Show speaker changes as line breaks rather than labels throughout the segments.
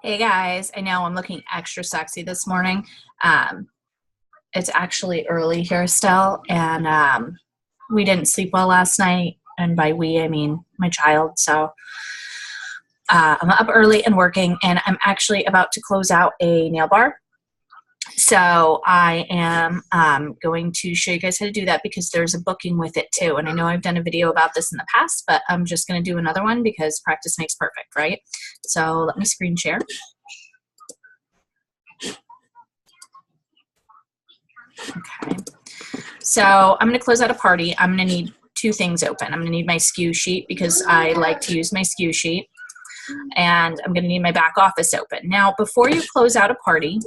Hey guys, I know I'm looking extra sexy this morning. It's actually early here still, and we didn't sleep well last night. And by we, I mean my child. So I'm up early and working, and I'm actually about to close out a nail bar. So I am going to show you guys how to do that because there's a booking with it too. And I know I've done a video about this in the past, but I'm just going to do another one because practice makes perfect, right? So let me screen share. Okay. So I'm going to close out a party. I'm going to need two things open. I'm going to need my SKU sheet because I like to use my SKU sheet. And I'm going to need my back office open. Now, before you close out a party,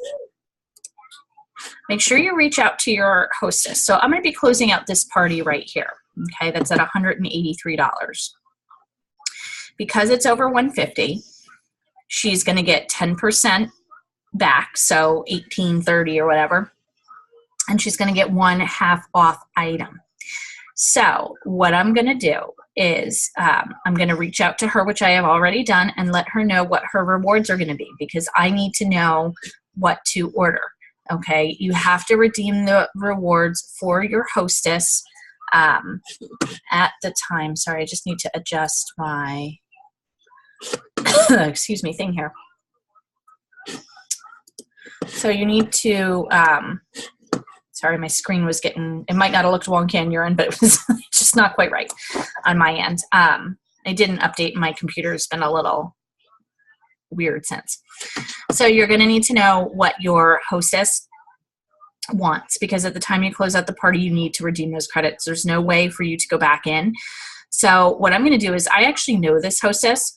make sure you reach out to your hostess. So I'm going to be closing out this party right here. Okay, that's at $183. Because it's over $150, she's going to get 10% back, so $18.30 or whatever. And she's going to get one half off item. So what I'm going to do is I'm going to reach out to her, which I have already done, and let her know what her rewards are going to be because I need to know what to order. Okay, you have to redeem the rewards for your hostess at the time. Sorry, I just need to adjust my excuse me thing here. So you need to sorry, my screen was getting, it might not have looked wonky on your end, but it was just not quite right on my end. I didn't update my computer. It's been a little weird since. So you're going to need to know what your hostess wants because at the time you close out the party, you need to redeem those credits. There's no way for you to go back in. So what I'm going to do is I actually know this hostess.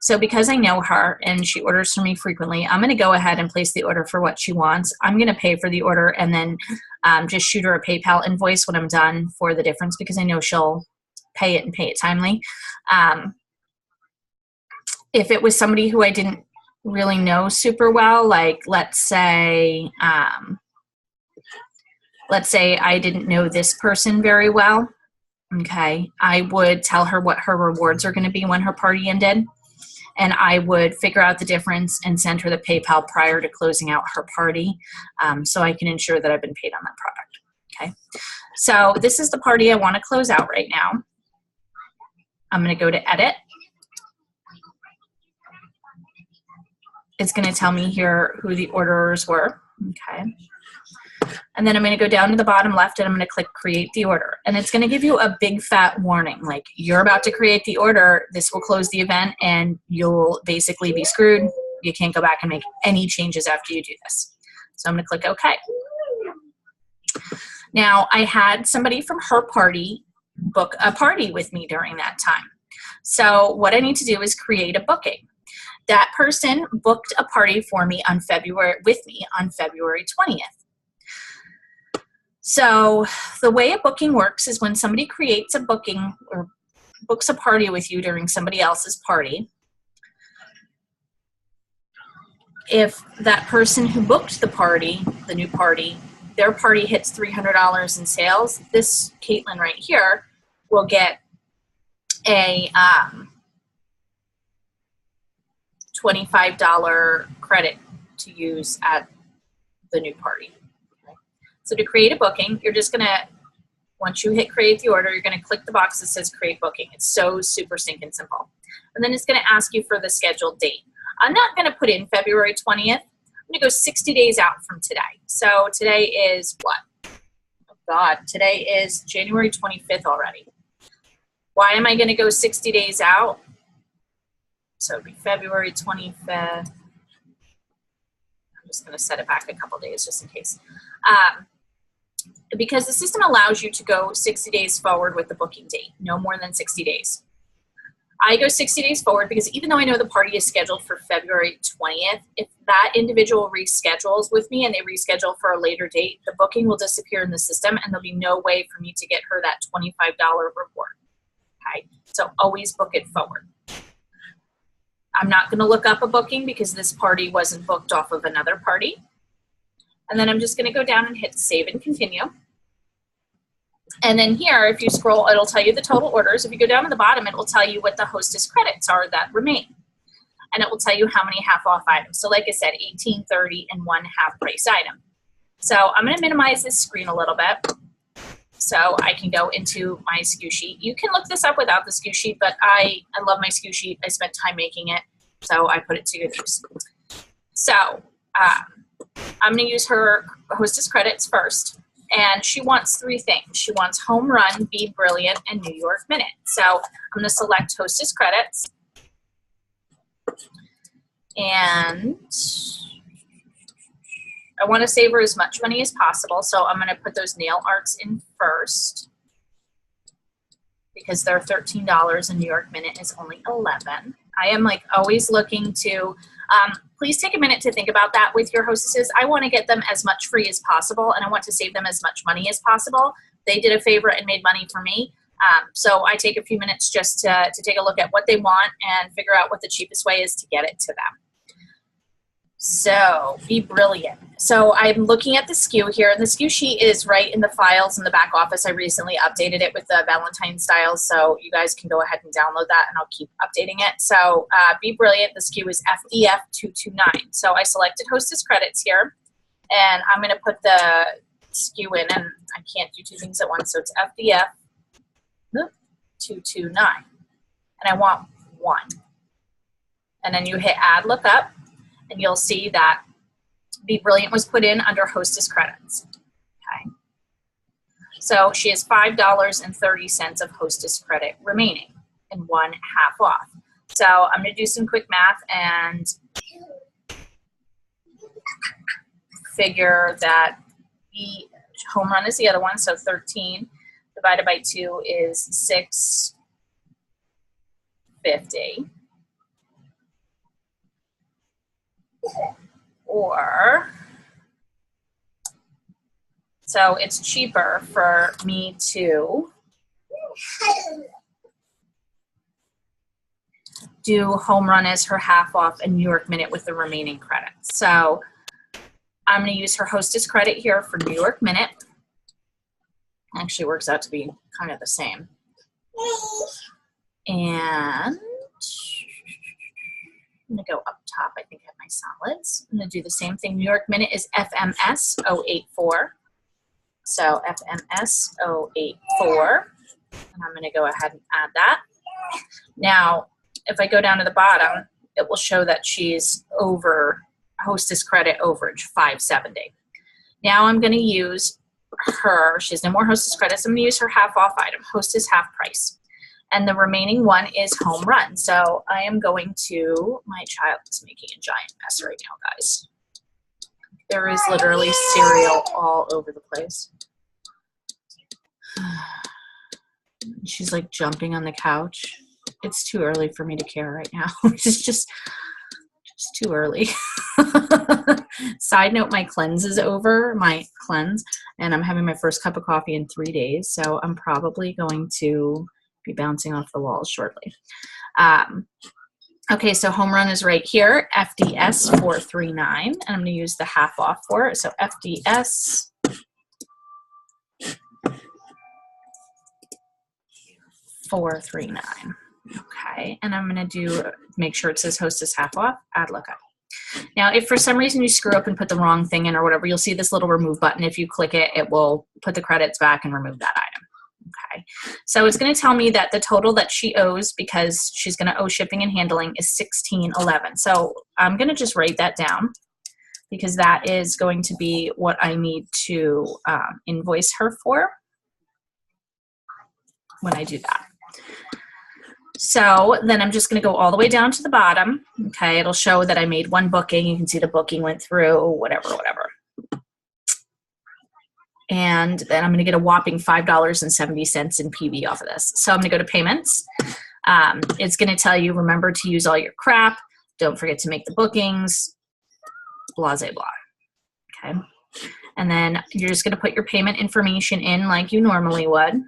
So because I know her and she orders for me frequently, I'm going to go ahead and place the order for what she wants. I'm going to pay for the order and then just shoot her a PayPal invoice when I'm done for the difference because I know she'll pay it and pay it timely. If it was somebody who I didn't really know super well, like let's say I didn't know this person very well, okay, I would tell her what her rewards are going to be when her party ended. And I would figure out the difference and send her the PayPal prior to closing out her party so I can ensure that I've been paid on that product. Okay, so this is the party I want to close out right now. I'm going to go to edit. It's going to tell me here who the orderers were. Okay. And then I'm going to go down to the bottom left and I'm going to click create the order. And it's going to give you a big fat warning, like you're about to create the order. This will close the event and you'll basically be screwed. You can't go back and make any changes after you do this. So I'm going to click OK. Now I had somebody from her party book a party with me during that time. So what I need to do is create a booking. That person booked a party for me on February 20th. So the way a booking works is when somebody creates a booking or books a party with you during somebody else's party, if that person who booked the party, the new party, their party hits $300 in sales, this Caitlin right here will get a $25 credit to use at the new party. So to create a booking, you're just going to, once you hit create the order, you're going to click the box that says create booking. It's so super stinking simple. And then it's going to ask you for the scheduled date. I'm not going to put in February 20th. I'm going to go 60 days out from today. So today is what? Oh God, today is January 25th already. Why am I going to go 60 days out? So it'd be February 25th. I'm just going to set it back a couple days just in case. Because the system allows you to go 60 days forward with the booking date, no more than 60 days. I go 60 days forward because even though I know the party is scheduled for February 20th, if that individual reschedules with me and they reschedule for a later date, the booking will disappear in the system and there'll be no way for me to get her that $25 reward. Okay, so always book it forward. I'm not going to look up a booking because this party wasn't booked off of another party. And then I'm just going to go down and hit save and continue. And then here, if you scroll, it'll tell you the total orders. If you go down to the bottom, it will tell you what the hostess credits are that remain. and it will tell you how many half off items. So like I said, 18, 30, and one half price item. So I'm going to minimize this screen a little bit so I can go into my SKU sheet. You can look this up without the SKU sheet, but I love my SKU sheet. I spent time making it, so I put it to good use. So I'm going to use her hostess credits first, and she wants 3 things. She wants Home Run, Be Brilliant, and New York Minute. So I'm going to select hostess credits, and I want to save her as much money as possible, so I'm going to put those nail arts in first because they're $13 and New York Minute is only $11. I am like always looking to, please take a minute to think about that with your hostesses. I want to get them as much free as possible, and I want to save them as much money as possible. They did a favor and made money for me. So I take a few minutes just to take a look at what they want and figure out what the cheapest way is to get it to them. So Be Brilliant. So I'm looking at the SKU here, and the SKU sheet is right in the files in the back office. I recently updated it with the Valentine styles, so you guys can go ahead and download that, and I'll keep updating it. So Be Brilliant, the SKU is FDF229. So I selected hostess credits here, and I'm going to put the SKU in, and I can't do 2 things at once, so it's FDF229, and I want 1. And then you hit Add Lookup, and you'll see that Be Brilliant was put in under hostess credits. Okay. So she has $5.30 of hostess credit remaining and 1 half off. So I'm going to do some quick math and figure that the Home Run is the other one. So 13 divided by 2 is 650. Or, so it's cheaper for me to do Home Run as her half off and New York Minute with the remaining credits. So I'm going to use her hostess credit here for New York Minute. Actually works out to be kind of the same. And I'm going to go up top. I think I have my solids. I'm going to do the same thing. New York Minute is FMS 084. So FMS 084. And I'm going to go ahead and add that. Now, if I go down to the bottom, it will show that she's over hostess credit overage, 570. Now I'm going to use her. She has no more hostess credits. I'm going to use her half off item, hostess half price. And the remaining one is Home Run. So I am going to, my child is making a giant mess right now, guys. There is literally cereal all over the place. She's like jumping on the couch. It's too early for me to care right now. It's just too early. Side note, my cleanse is over, and I'm having my first cup of coffee in 3 days. So I'm probably going to be bouncing off the walls shortly. Okay, so Home Run is right here, FDS 439, and I'm going to use the half off for it. So FDS 439. Okay, and I'm going to make sure it says hostess half off, add lookup. Now, if for some reason you screw up and put the wrong thing in or whatever, you'll see this little remove button. If you click it, it will put the credits back and remove that item. Okay, so it's going to tell me that the total that she owes, because she's going to owe shipping and handling, is $16.11. So I'm going to just write that down because that is going to be what I need to invoice her for when I do that. So then I'm just going to go all the way down to the bottom. Okay, it'll show that I made 1 booking. You can see the booking went through, whatever. And then I'm going to get a whopping $5.70 in PV off of this. So I'm going to go to payments. It's going to tell you, remember to use all your crap. Don't forget to make the bookings, blah, blah, blah. Okay. And then you're just going to put your payment information in like you normally would.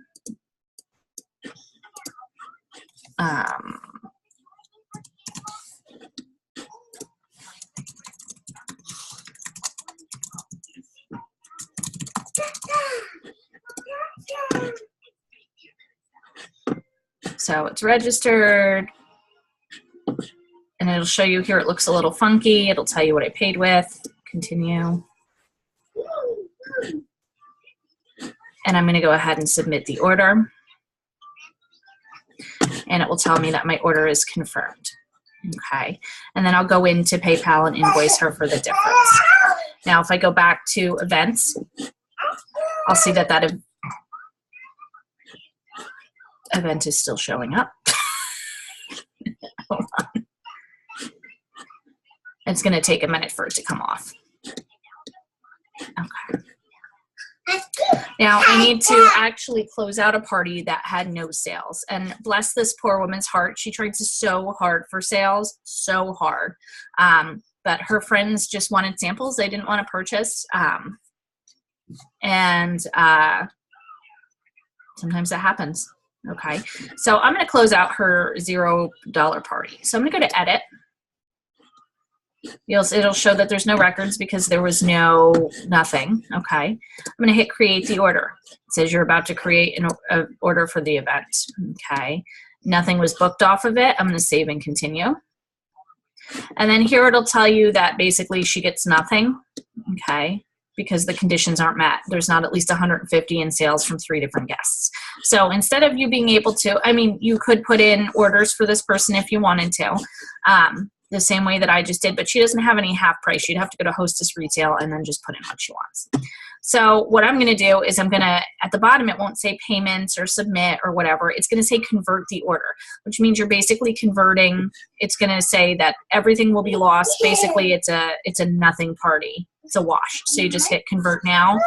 So it's registered, and it'll show you here. It looks a little funky. It'll tell you what I paid with. Continue. And I'm going to go ahead and submit the order. And it will tell me that my order is confirmed. Okay. And then I'll go into PayPal and invoice her for the difference. Now, if I go back to events, I'll see that that event is still showing up. Hold on. It's going to take a minute for it to come off. Okay. Now, I need to actually close out a party that had no sales. And bless this poor woman's heart. She tried so hard for sales, so hard. But her friends just wanted samples. They didn't want to purchase. Sometimes that happens. Okay. So I'm going to close out her $0 party. So I'm going to go to edit. It'll show that there's no records because there was nothing. Okay. I'm going to hit create the order. It says you're about to create an order for the event. Okay. Nothing was booked off of it. I'm going to save and continue. And then here it'll tell you that basically she gets nothing. Okay. Because the conditions aren't met. There's not at least 150 in sales from 3 different guests. So instead of you being able to, I mean, you could put in orders for this person if you wanted to. The same way that I just did, but she doesn't have any half price. You'd have to go to Hostess Retail and then just put in what she wants. So what I'm going to do is I'm going to, at the bottom, it won't say payments or submit or whatever. It's going to say convert the order, which means you're basically converting. It's going to say that everything will be lost. Basically, it's a nothing party. It's a wash. So you just hit convert now.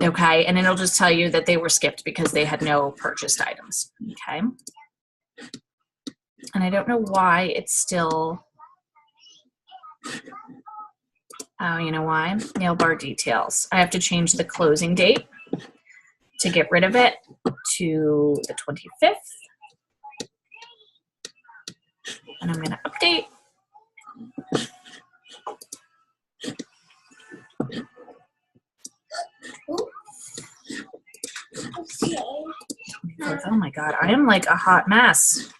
Okay, and it'll just tell you that they were skipped because they had no purchased items. Okay. And I don't know why it's still, oh, you know why? Mail bar details. I have to change the closing date to get rid of it to the 25th. And I'm going to update. Oh my God, I am like a hot mess.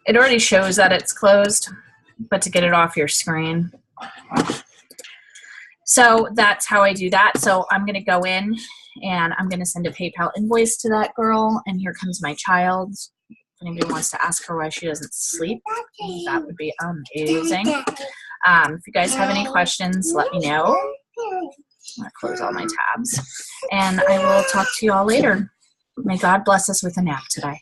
It already shows that it's closed, but to get it off your screen. So that's how I do that. So I'm going to go in and I'm going to send a PayPal invoice to that girl. And here comes my child. If anybody wants to ask her why she doesn't sleep, that would be amazing. If you guys have any questions, let me know. I'm going to close all my tabs. And I will talk to you all later. May God bless us with a nap today.